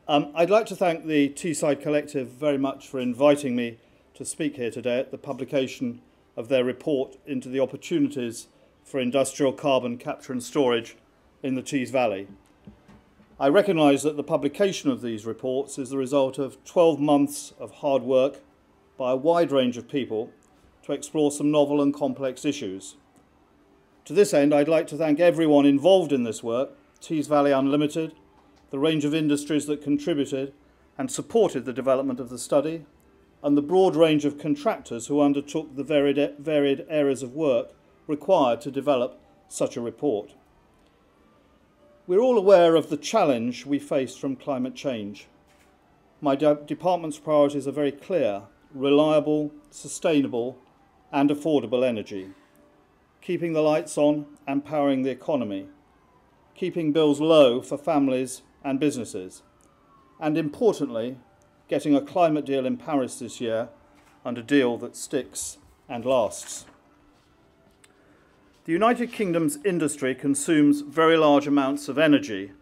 I'd like to thank the Teesside Collective very much for inviting me to speak here today at the publication of their report into the opportunities for industrial carbon capture and storage in the Tees Valley. I recognise that the publication of these reports is the result of 12 months of hard work by a wide range of people to explore some novel and complex issues. To this end, I'd like to thank everyone involved in this work, Tees Valley Unlimited, the range of industries that contributed and supported the development of the study, and the broad range of contractors who undertook the varied areas of work required to develop such a report. We're all aware of the challenge we face from climate change. My department's priorities are very clear: reliable, sustainable and affordable energy, keeping the lights on and powering the economy, keeping bills low for families and businesses, and importantly, getting a climate deal in Paris this year, and a deal that sticks and lasts. The United Kingdom's industry consumes very large amounts of energy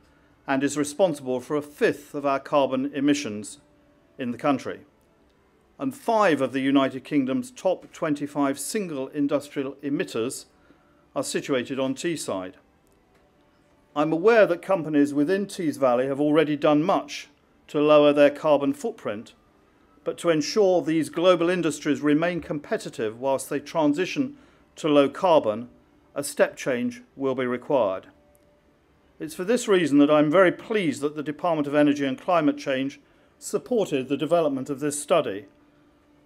and is responsible for a fifth of our carbon emissions in the country. And 5 of the United Kingdom's top 25 single industrial emitters are situated on Teesside. I'm aware that companies within Tees Valley have already done much to lower their carbon footprint, but to ensure these global industries remain competitive whilst they transition to low carbon, a step change will be required. It's for this reason that I'm very pleased that the Department of Energy and Climate Change supported the development of this study,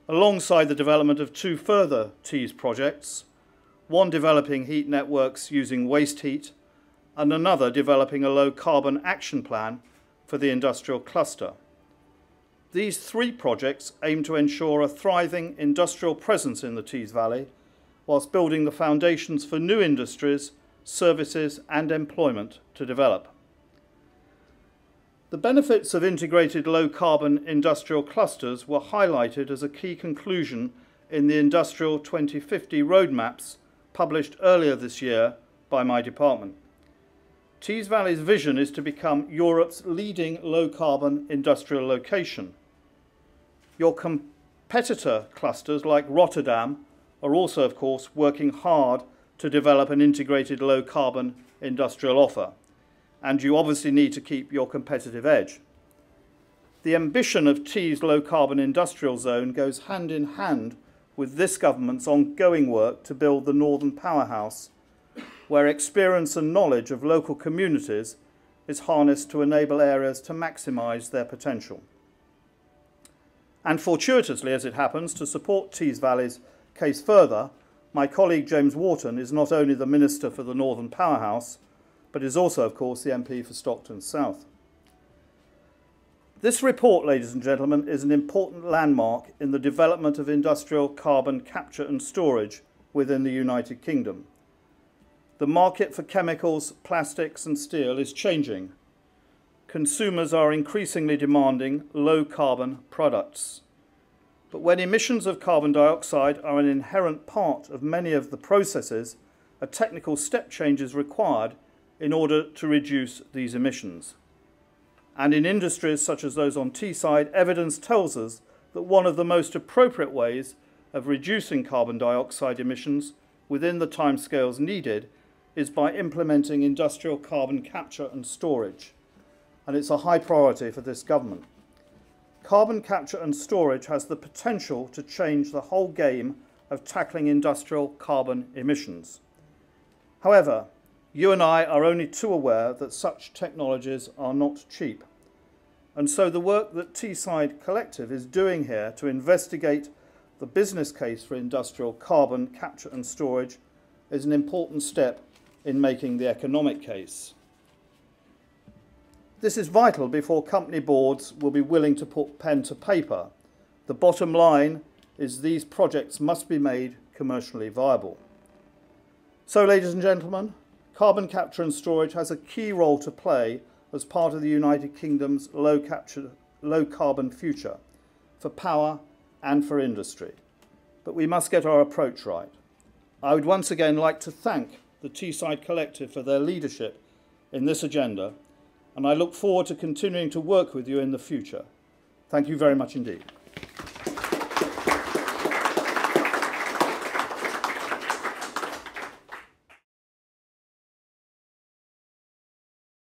alongside the development of 2 further Tees projects, one developing heat networks using waste heat, and another developing a low carbon action plan for the industrial cluster. These 3 projects aim to ensure a thriving industrial presence in the Tees Valley, whilst building the foundations for new industries, services and employment to develop. The benefits of integrated low-carbon industrial clusters were highlighted as a key conclusion in the Industrial 2050 roadmaps published earlier this year by my department. Tees Valley's vision is to become Europe's leading low-carbon industrial location. Your competitor clusters like Rotterdam are also, of course, working hard to develop an integrated low-carbon industrial offer, and you obviously need to keep your competitive edge. The ambition of Tees low-carbon industrial zone goes hand in hand with this government's ongoing work to build the Northern Powerhouse, where experience and knowledge of local communities is harnessed to enable areas to maximise their potential. And fortuitously, as it happens, to support Tees Valley's case further, my colleague James Wharton is not only the Minister for the Northern Powerhouse, but is also, of course, the MP for Stockton South. This report, ladies and gentlemen, is an important landmark in the development of industrial carbon capture and storage within the United Kingdom. The market for chemicals, plastics and steel is changing. Consumers are increasingly demanding low-carbon products. But when emissions of carbon dioxide are an inherent part of many of the processes, a technical step change is required in order to reduce these emissions. And in industries such as those on Teesside, evidence tells us that one of the most appropriate ways of reducing carbon dioxide emissions within the timescales needed is by implementing industrial carbon capture and storage. And it's a high priority for this government. Carbon capture and storage has the potential to change the whole game of tackling industrial carbon emissions. However, you and I are only too aware that such technologies are not cheap. And so the work that Teesside Collective is doing here to investigate the business case for industrial carbon capture and storage is an important step in making the economic case. This is vital before company boards will be willing to put pen to paper. The bottom line is these projects must be made commercially viable. So, ladies and gentlemen, carbon capture and storage has a key role to play as part of the United Kingdom's low carbon future for power and for industry. But we must get our approach right. I would once again like to thank the Teesside Collective for their leadership in this agenda and I look forward to continuing to work with you in the future. Thank you very much indeed.